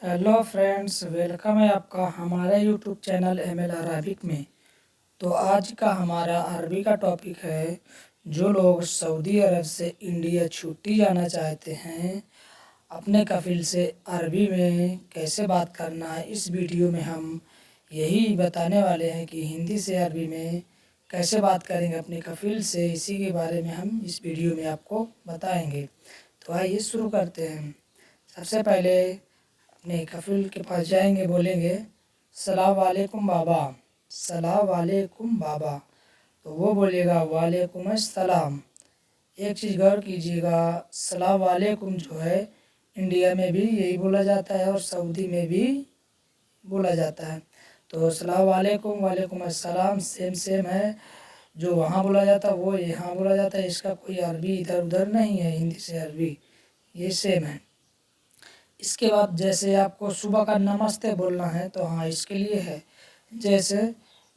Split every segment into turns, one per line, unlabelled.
Hello friends, welcome है आपका हमारे यूट्यूब चैनल एमएल अरबिक में। तो आज का हमारा अरबी का टॉपिक है, जो लोग सऊदी अरब से इंडिया छुट्टी जाना चाहते हैं, अपने कफिल से अरबी में कैसे बात करना है। इस वीडियो में हम यही बताने वाले हैं कि हिंदी से अरबी में कैसे बात करेंगे अपने कफिल से। इसी के बारे में हम इस वीडियो में आपको बताएंगे। तो आइए शुरू करते हैं। सबसे पहले अपने कफिल के पास जाएंगे, बोलेंगे सलाम वालेकुम बाबा, सलाम वालेकुम बाबा। तो वो बोलेगा वालेकुम अस्सलाम। एक चीज़ गौर कीजिएगा, सलाम वालेकुम जो है इंडिया में भी यही बोला जाता है और सऊदी में भी बोला जाता है। तो सलाम वालेकुम, वालेकुम अस्सलाम सेम सेम है। जो वहाँ बोला जाता है वो यहाँ बोला जाता है। इसका कोई अरबी इधर उधर नहीं है, हिंदी से अरबी ये सेम है। इसके बाद जैसे आपको सुबह का नमस्ते बोलना है तो हाँ, इसके लिए है। जैसे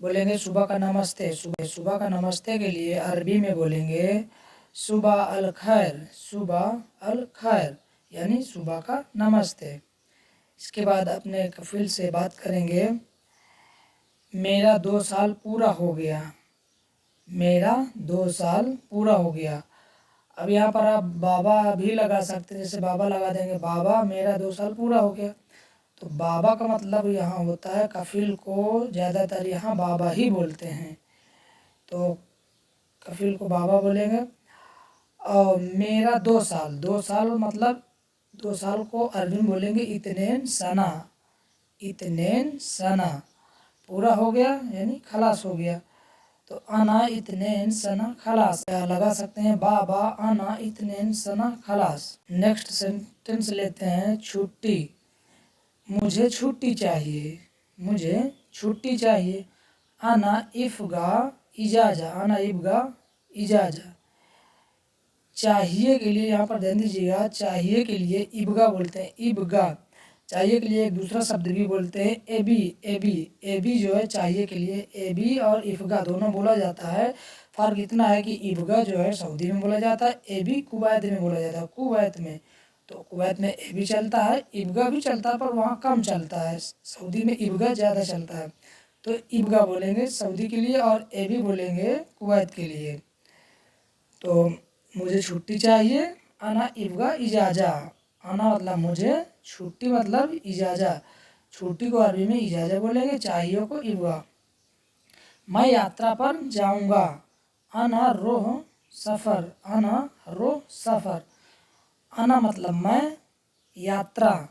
बोलेंगे सुबह का नमस्ते, सुबह का नमस्ते के लिए अरबी में बोलेंगे सुबह अल खैर, सुबह अल खैर, यानी सुबह का नमस्ते। इसके बाद अपने कफिल से बात करेंगे, मेरा 2 साल पूरा हो गया, मेरा 2 साल पूरा हो गया। अब यहाँ पर आप बाबा भी लगा सकते हैं, जैसे बाबा लगा देंगे, बाबा मेरा 2 साल पूरा हो गया। तो बाबा का मतलब यहाँ होता है, कफिल को ज़्यादातर यहाँ बाबा ही बोलते हैं, तो कफिल को बाबा बोलेंगे। और मेरा 2 साल, 2 साल मतलब 2 साल को अरबी में बोलेंगे इतनेन सना, इतनेन सना, पूरा हो गया यानी खलास हो गया। तो अना इतनेन सना खलास लगा सकते हैं, बाबा अना इतनेन सना खलास। नेक्स्ट सेंटेंस लेते हैं, छुट्टी, मुझे छुट्टी चाहिए, मुझे छुट्टी चाहिए। अना इफ़गा इजाज़ा, अना इफ़गा इजाज़ा। चाहिए के लिए यहाँ पर ध्यान दीजिएगा, चाहिए के लिए इबगा बोलते हैं, इबगा। चाहिए के लिए एक दूसरा शब्द भी बोलते हैं, एबी, एबी, एबी जो है चाहिए के लिए एबी और इफ़गा दोनों बोला जाता है। फ़र्क इतना है कि इबगा जो है सऊदी में बोला जाता है, एबी कुवैत में बोला जाता है, कुवैत में। तो कुवैत में एबी चलता है, इबगा भी चलता है पर वहाँ कम चलता है, सऊदी में इबगा ज़्यादा चलता है। तो इबगा बोलेंगे सऊदी के लिए और एबी बोलेंगे कुवैत के लिए। तो मुझे छुट्टी चाहिए, अना इबगा इजाज़ा, अना मतलब मुझे, छुट्टी मतलब इजाज़ा। छुट्टी को अरबी में इजाज़ा बोलेंगे, चाहिए को इबगा। मैं यात्रा पर जाऊंगा, अना रोह सफ़र, अना रोह सफ़र। अना मतलब मैं, यात्रा,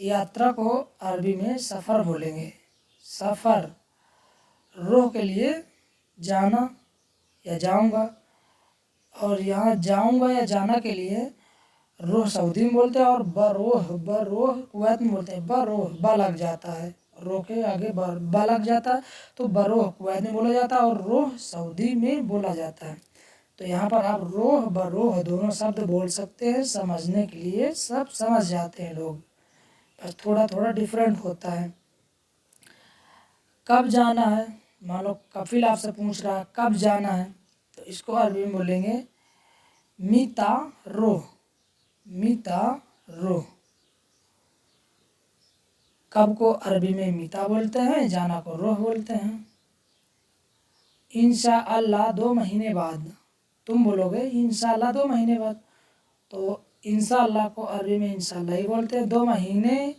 यात्रा को अरबी में सफ़र बोलेंगे, सफ़र। रोह के लिए जाना या जाऊंगा, और यहाँ जाऊंगा या जाना के लिए रोह सऊदी में बोलते हैं और बरोह, बरोह कुवैत में बोलते हैं। बरोह बा लग जाता है, रो के आगे बा लग जाता है, तो बरोह कुवैत में बोला जाता है और रोह सऊदी में बोला जाता है। तो यहाँ पर आप रोह बरोह दोनों शब्द बोल सकते हैं, समझने के लिए सब समझ जाते हैं लोग, बस थोड़ा थोड़ा डिफरेंट होता है। कब जाना है, मान लो कफिल आपसे पूछ रहा है कब जाना है, तो इसको अरबी में बोलेंगे मीता रोह, मीता रोह। कब को अरबी में मीता बोलते हैं, जाना को रोह बोलते हैं। इंशाअल्लाह 2 महीने बाद, तुम बोलोगे इंशाअल्लाह 2 महीने बाद, तो इंशाअल्लाह को अरबी में इंशाअल्लाह ही बोलते हैं। 2 महीने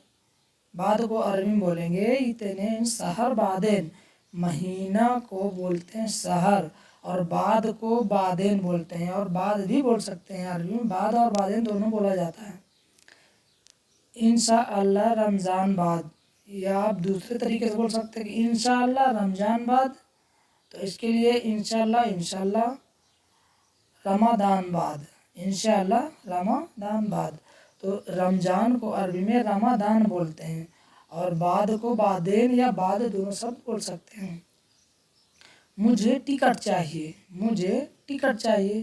बाद को अरबी में बोलेंगे इतने सहर बादेन, महीना को बोलते हैं सहर और बाद को बादेन बोलते हैं, और बाद भी बोल सकते हैं अरबी में, बाद और बादेन दोनों बोला जाता है। इंशाअल्लाह रमज़ान बाद, या आप दूसरे तरीके से बोल सकते हैं कि इंशाअल्लाह रमज़ान बाद, तो इसके लिए इंशाअल्लाह, इंशाअल्लाह रमादान बाद, इंशाअल्लाह रमादान बाद। तो रमज़ान को अरबी में रमादान बोलते हैं और बाद को बादेन या बाद दोनों शब्द बोल सकते हैं। मुझे टिकट चाहिए, मुझे टिकट चाहिए,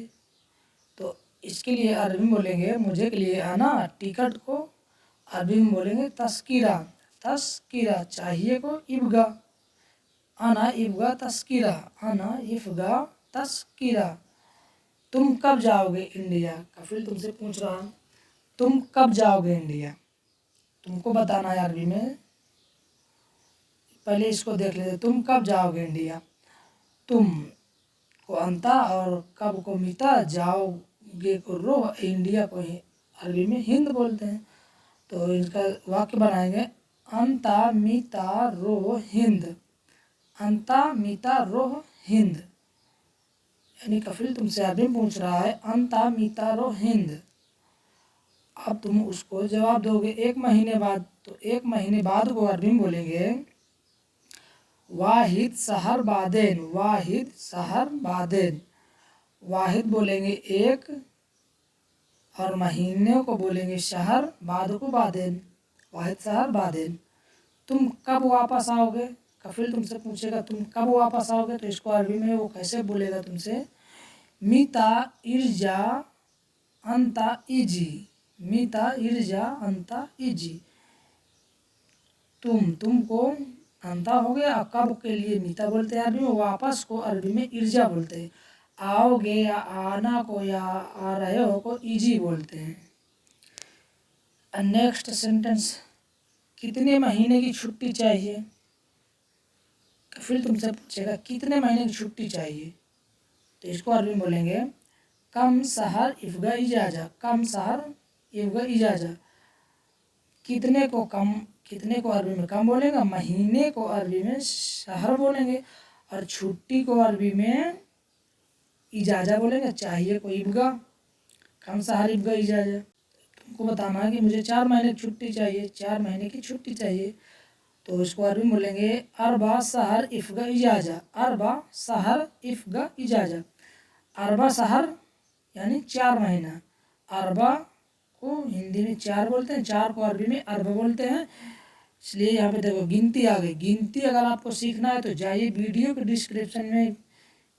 तो इसके लिए अरबी में बोलेंगे मुझे के लिए आना, टिकट को अरबी में बोलेंगे तस्कीरा, तस्कीरा। चाहिए को इबगा, आना इबगा तस्कीरा, आना इफगा तस्कीरा। तुम कब जाओगे इंडिया, कफिल तुमसे पूछ रहा तुम कब जाओगे इंडिया, तुमको बताना है अरबी में। पहले इसको देख लेते, तुम कब जाओगे इंडिया। तुम को अंता और कब को मीता, जाओगे को रो, इंडिया को अरबी में हिंद बोलते हैं। तो इसका वाक्य बनाएंगे, अंता मीता रो हिंद। अंता मीता रोह हिंद, यानी कफिल तुमसे अरबी में पूछ रहा है अंता मीता रो हिंद। अब तुम उसको जवाब दोगे 1 महीने बाद, तो 1 महीने बाद को अरबी में बोलेंगे वाहिद सहर बादेन। वाहिद सहर बादेन, वाहिद बोलेंगे 1 और महीने को बोलेंगे शहर, बाद को बादेन, वाहिद सहर बादेन। तुम कब वापस आओगे, कफिल तुमसे पूछेगा तुम कब वापस आओगे, तो इसको अरबी में वो कैसे बोलेगा तुमसे, मीता इर्जा अंता इजी। मीता इर्जा अंता इजी, तुमको अंता हो गया। कब के लिए मीता बोलते हैं अरबी में, वापस को अरबी में इर्जा बोलते हैं। आओगे या आना को या आ रहे हो को इजी बोलते हैं। नेक्स्ट सेंटेंस, कितने महीने की छुट्टी चाहिए। फिर तुमसे पूछेगा कितने महीने की छुट्टी चाहिए, तो इसको अरबी में बोलेंगे कम सहर इफ्गा इजाजा। कम सहर इफ्गा इजाजा, कितने को कम, कितने को अरबी में कम बोलेंगे, महीने को अरबी में शहर बोलेंगे, और छुट्टी को अरबी में इजाजा बोलेंगे, चाहिए को इब्गा। कम सहर इब्गा इजाजा, तुमको बताना है कि मुझे 4 महीने की छुट्टी चाहिए, 4 महीने की छुट्टी चाहिए, तो इसको अरबी में बोलेंगे अरबा सहर इफ्गा इजाजा। अरबा सहर इफ्गा इजाजा, अरबा सहर यानी 4 महीना। अरबा को हिंदी में 4 बोलते हैं, 4 को अरबी में अरबा बोलते हैं। इसलिए यहाँ पे देखो गिनती आ गई। गिनती अगर आपको सीखना है तो जाइए वीडियो के डिस्क्रिप्शन में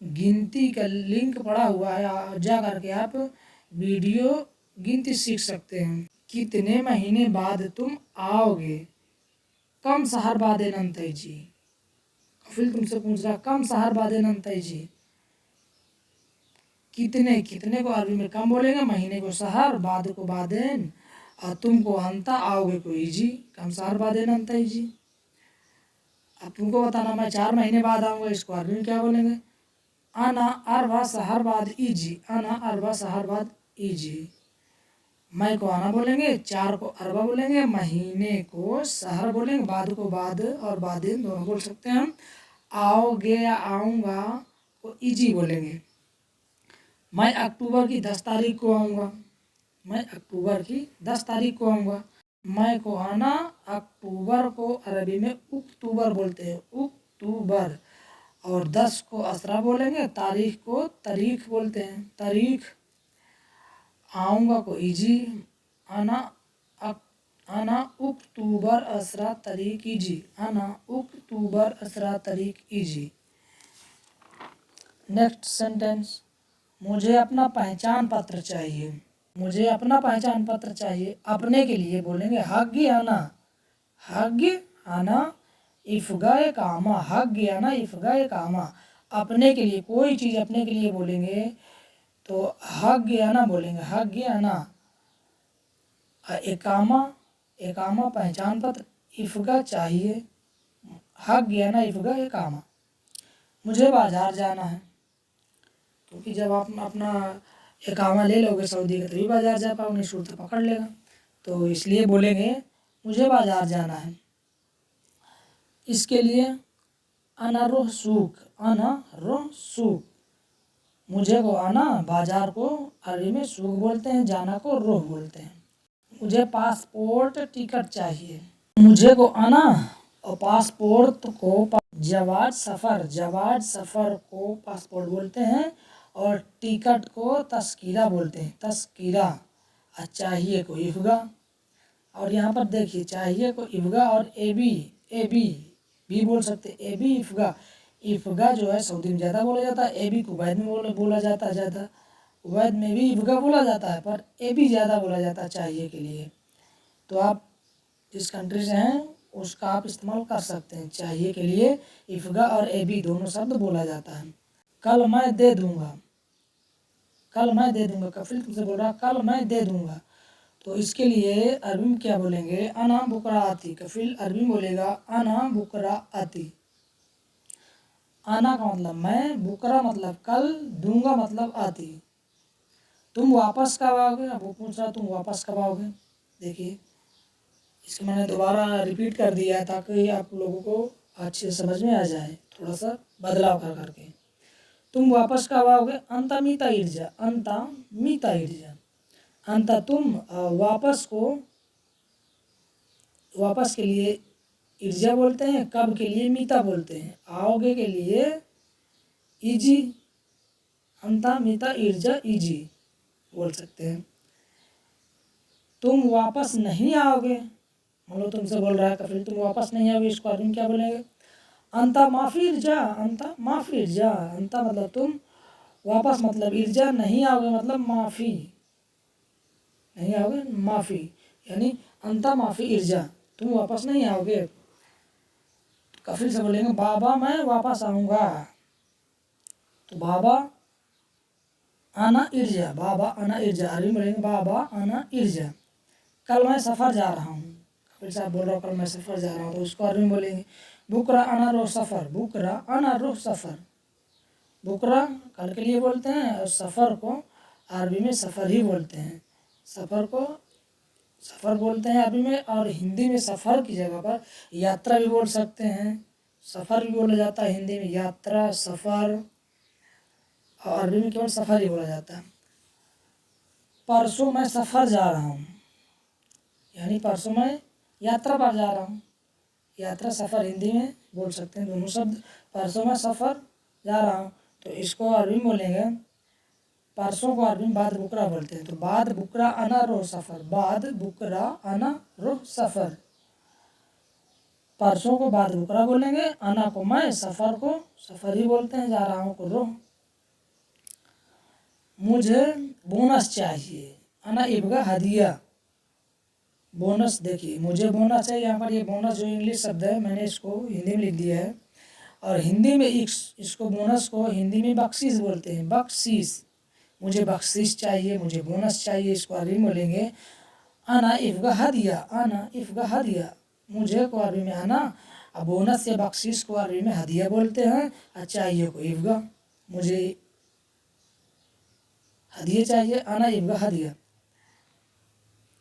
गिनती का लिंक पड़ा हुआ है, जा करके आप वीडियो गिनती सीख सकते हैं। कितने महीने बाद तुम आओगे, कम सहर बादे नंतई जी। फिर तुमसे पूछ रहा कम सहर बादे नंतई जी, कितने, कितने को अरबी में कम बोलेंगे, महीने को सहर, बाद को बादेन, और तुमको अंता, आओगे को इजी। कम सहर बादेन अंता इजी। अब तुमको बताना मैं 4 महीने बाद आऊँगा, इसको अरबी में क्या बोलेंगे, आना अरबा सहर बाद इजी। आना अरबा सहर बाद इजी। मैं को आना बोलेंगे, 4 को अरबा बोलेंगे, महीने को सहर बोलेंगे, बाद को बाद और बादेन दोनों बोल सकते हैं हम। आओगे या आऊँगा को इजी बोलेंगे। मैं अक्टूबर की 10 तारीख को आऊँगा, मैं अक्टूबर की 10 तारीख को आऊँगा। मैं को आना, अक्टूबर को अरबी में अक्टूबर बोलते हैं, अक्टूबर, और 10 को असरा बोलेंगे, तारीख को तारीख बोलते हैं, तारीख। आऊँगा को इजी, आना आना अक्टूबर असरा तारीख इजी। आना अक्टूबर असरा तारीख इजी। नेक्स्ट सेंटेंस, मुझे अपना पहचान पत्र चाहिए। मुझे अपना पहचान पत्र चाहिए, अपने के लिए बोलेंगे हग्गी आना। हग्गी आना इफ्गाए कामा। हग्गी आना इफ्गाए कामा, अपने के लिए कोई चीज़ अपने के लिए बोलेंगे तो हग्गी आना बोलेंगे, हग्गी आना। एकामा, एकामा पहचान पत्र, इफ्गा चाहिए, हग्गी आना इफ्गा एकामा। मुझे बाजार जाना है, क्योंकि जब आप अपना एकामा ले लोगे सऊदी का तभी बाजार जा पाओगे, सूरत पकड़ लेगा, तो इसलिए बोलेंगे मुझे बाजार जाना है। इसके लिए आना रोह सूक। आना रोह सूक, मुझे को आना, बाजार को अरबी में सूक बोलते हैं, जाना को रोह बोलते हैं। मुझे पासपोर्ट टिकट चाहिए। मुझे को आना और पासपोर्ट को जवाज सफ़र, जवाज सफ़र को पासपोर्ट बोलते हैं, और टिकट को तस्कीरा बोलते हैं, तस्कीरा। और चाहिए को इफ्गा। और यहाँ पर देखिए चाहिए को इफ्गा और एबी भी बोल सकते हैं, एबी इफ्गा। इफ्गा जो है सऊदी में ज़्यादा बोला जाता है, एबी कुवैत में बोला जाता है ज़्यादा। कुवैत में भी इफ्गा बोला जाता है, पर एबी ज़्यादा बोला जाता है चाहिए के लिए। तो आप जिस कंट्री से हैं उसका आप इस्तेमाल कर सकते हैं। चाहिए के लिए इफ्गा और एबी दोनों शब्द बोला जाता है। कल मैं दे दूँगा, कल मैं दे दूँगा, कफिल तुमसे बोल रहा कल मैं दे दूँगा, तो इसके लिए अरबी में क्या बोलेंगे, अना बुकरा आती। कफिल अरबी में बोलेगा अना बुकरा आती। आना का मतलब मैं, बुकरा मतलब कल, दूंगा मतलब आती। तुम वापस कब आओगे, अब वो पूछ रहा तुम वापस कब आओगे। देखिए इसको मैंने दोबारा रिपीट कर दिया है ताकि आप लोगों को अच्छे से समझ में आ जाए, थोड़ा सा बदलाव कर करके। तुम वापस कब आओगे, अंता मीता इर्जा, अंता मीता इर्जा। अंता तुम, वापस को, वापस के लिए इर्जा बोलते हैं, कब के लिए मीता बोलते हैं, आओगे के लिए इजी, अंता मीता इर्जा इजी बोल सकते हैं। तुम वापस नहीं आओगे, मान लो तुमसे बोल रहा है कफिल तुम वापस नहीं आओगे, इसको अरबी में क्या बोलेंगे, अंता माफी इर्जा, अंता माफी इर्जा। अंता मतलब तुम, वापस मतलब इर्जा नहीं आओगे मतलब माफी, नहीं आओगे माफी, यानी अंता माफी इर्जा, तुम वापस नहीं आओगे। कफिल से बोलेंगे बाबा मैं वापस आऊँगा, तो बाबा आना इर्जा, बाबा आना इर्जा। अरबी में बोलेंगे बाबा आना इर्जा। कल मैं सफ़र जा रहा हूँ, कपिल साहब बोल रहा हूँ कल मैं सफ़र जा रहा हूँ, तो उसको अरबी में बोलेंगे बुकरा अना रोह सफ़र, बुकरा अना रोह सफ़र। बुकरा कल के लिए बोलते हैं और सफ़र को अरबी में सफ़र ही बोलते हैं। सफ़र को सफ़र बोलते हैं अरबी में, और हिंदी में सफ़र की जगह पर यात्रा भी बोल सकते हैं। सफ़र भी बोला जाता है हिंदी में, यात्रा, सफ़र, और अरबी में केवल सफ़र ही बोला जाता है। परसों मैं सफ़र जा रहा हूँ, यानी परसों मैं यात्रा पर जा रहा हूँ। यात्रा सफ़र हिंदी में बोल सकते हैं दोनों शब्द। परसों मैं सफ़र जा रहा हूँ, तो इसको अरबी में बोलेंगे, परसों को अरबी में बाद बुकरा बोलते हैं, तो बाद बुकरा अना रोह सफ़र, बाद बुकरा अना रोह सफ़र। परसों को बाद बुकरा बोलेंगे, अना को मैं, सफ़र को सफ़र ही बोलते हैं, जा रहा हूँ को रोह। मुझे बोनस चाहिए, अना इबगा हदिया। बोनस देखिए, मुझे बोनस है, यहाँ पर ये बोनस जो इंग्लिश शब्द है मैंने इसको हिंदी में लिख दिया है, और हिंदी में इसको बोनस को हिंदी में बख्शीश बोलते हैं, बख्शीश। मुझे बख्शीश चाहिए, मुझे बोनस चाहिए, इसको अरबी में बोलेंगे आना इफ्गा हदिया, आना इफ्गा हदिया। मुझे को अरबी में आना, और बोनस या बख्शीश को अरबी में हदिया बोलते हैं, और चाहिए को इफ्गा, मुझे हदिया चाहिए, आना इफ्गा हदिया।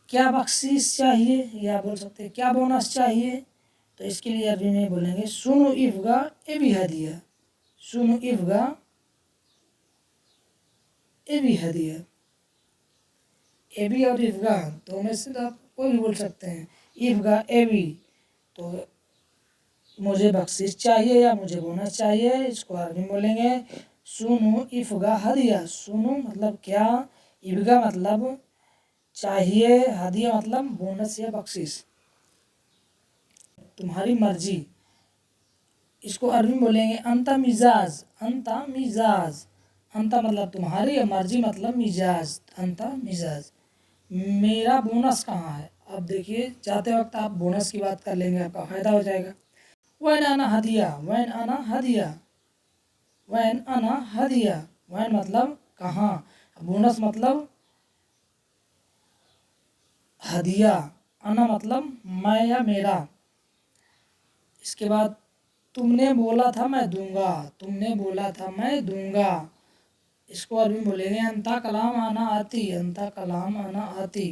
क्या बख्शीश चाहिए, या बोल सकते हैं क्या बोनस चाहिए, तो इसके लिए अरबी में बोलेंगे सुनु इफ्गा एबी हदिया, सुनु इफ्गा एबी हदिया। एबी और इफ्गा तो में से आप कोई भी बोल सकते हैं, इफ्गा एबी, तो मुझे बख्शीश चाहिए या मुझे बोनस चाहिए, इसको अरबी में बोलेंगे सुनु इफ्गा हदिया। सुनु मतलब क्या, इफ्गा मतलब चाहिए, हदिया मतलब बोनस या बख्शीश। तुम्हारी मर्जी, इसको अरबी में बोलेंगे अंता मिजाज, अंता मिजाज। अंता मतलब तुम्हारी, और मर्जी मतलब मिजाज, अंता मिजाज। मेरा बोनस कहाँ है, अब देखिए जाते वक्त आप बोनस की बात कर लेंगे, आपका फायदा हो जाएगा। वैन आना हदिया, वैन आना हदिया, वैन आना हदिया। वैन मतलब कहाँ, बोनस मतलब हदिया, आना मतलब मैं या मेरा। इसके बाद तुमने बोला था मैं दूंगा, तुमने बोला था मैं दूंगा, इसको अरबी में बोलेंगे अंता कलाम आना आती, अंता कलाम आना आती।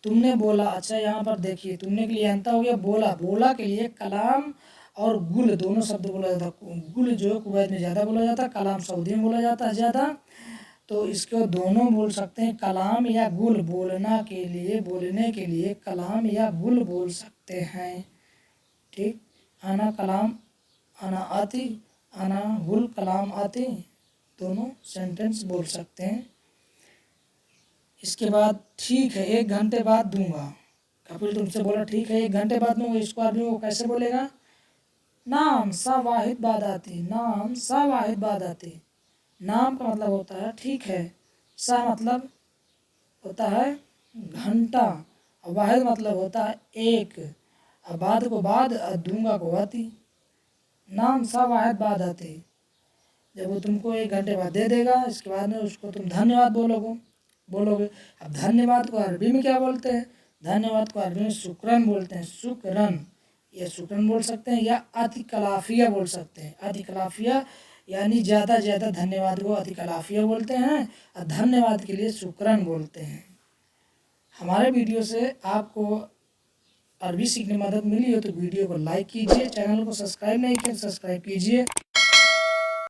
तुमने बोला, अच्छा यहाँ पर देखिए तुमने के लिए अंता हो गया, बोला, बोला के लिए कलाम और गुल दोनों शब्द बोला जाता है। गुल जो कुवैत में ज़्यादा बोला जाता है, कलाम सऊदी में बोला जाता है ज़्यादा, तो इसको दोनों बोल सकते हैं, कलाम या गुल। बोलना के लिए, बोलने के लिए कलाम या गुल बोल सकते हैं, ठीक। आना कलाम आना आती, आना गुल कलाम आती, दोनों सेंटेंस बोल सकते हैं। इसके बाद ठीक है 1 घंटे बाद दूंगा, कपिल तुमसे बोला ठीक है 1 घंटे बाद दूंगा, इसको आदमी वो कैसे बोलेगा, नाम सा वाहिद बाद आती, नाम सा वाहिद बाद आती। नाम का मतलब होता है ठीक है, सा मतलब होता है घंटा, और वाहिद मतलब होता है एक, और बाद को बाद, और दूंगा को आती। नाम सा वाहिद बाद आती, जब वो तुमको 1 घंटे बाद दे देगा, इसके बाद में उसको तुम धन्यवाद बोलोगे, बोलोगे। अब धन्यवाद को अरबी में क्या बोलते हैं? धन्यवाद को अरबी में शुक्रन बोलते हैं, शुक्रन। ये शुक्रन बोल सकते हैं या अतिकलाफिया बोल सकते हैं। अतिकलाफिया यानी ज़्यादा धन्यवाद को अतिकलाफिया बोलते हैं और धन्यवाद के लिए शुक्रन बोलते हैं। हमारे वीडियो से आपको अरबी सीखने में मदद मिली हो तो वीडियो को लाइक कीजिए, चैनल को सब्सक्राइब नहीं किया सब्सक्राइब कीजिए।